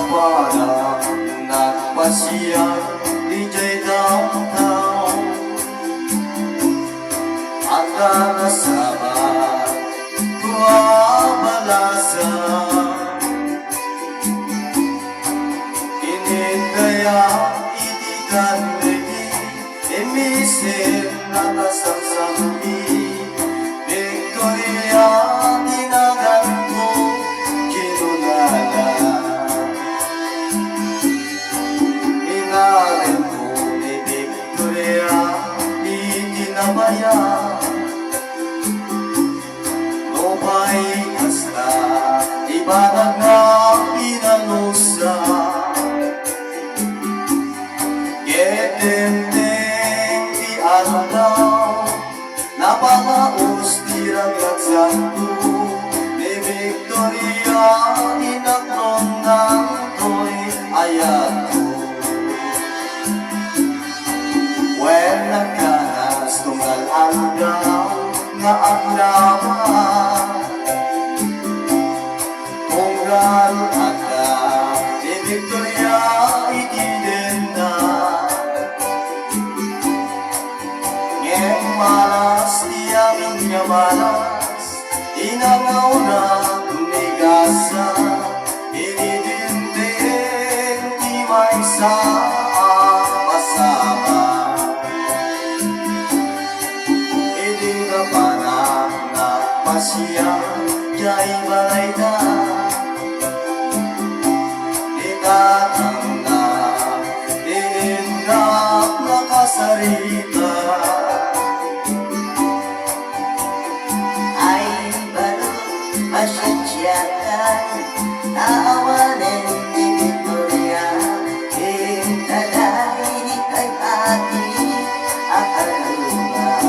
Parang nagpasiyang DJ downtown at kasama buwabalasa. Init kaya itikan lagi emisin nakasamsami Victoria tinagan ko kinunala. Lupa'y hasta, ibanag na pinanusa. Getenteng di araw, napalaos di ragyagsan ko. Ni Victoria, inakron ng to'y ayat ko. When nagkanas tunggal algaw nga aglawan, unggal ata ni Victoria itiden na. Ngem malas tiyang niya malas, inangaw na negasa, inidinteng di may sama. Siya jay balay na itatang na iinggap na kasarita. Ay balot masyadyakan naawanin ni Victoria intalay ni kay pati akaluma.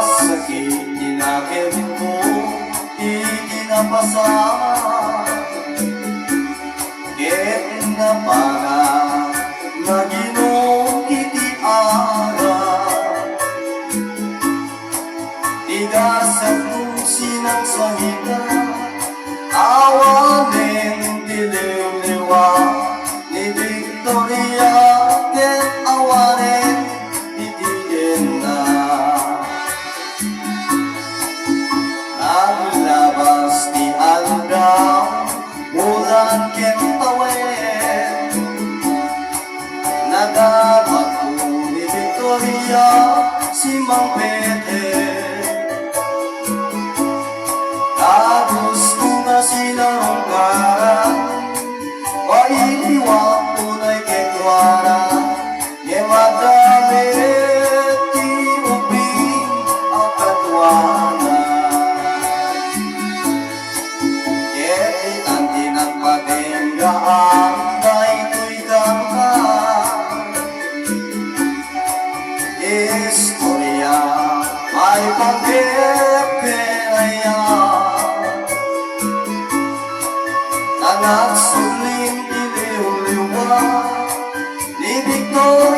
Sakit dinakit ko, ikinapasama. Get na para na ginong itiara. Tigasan kong sinang sangita, awanin dililiwa ni Victoria. Get awanin itiden na. Naglabas di algaw, ulan kentawin. Nagabat ko ni Victoria si Mang Pete. Tapos ko na sinarongkaran, pailiwak ko na'y kekwara. Yemadamit di uping ang katwana. Ang da'y damkan istorya ay pagpeperaya na nagsuling iliw-liwa ni Victoria.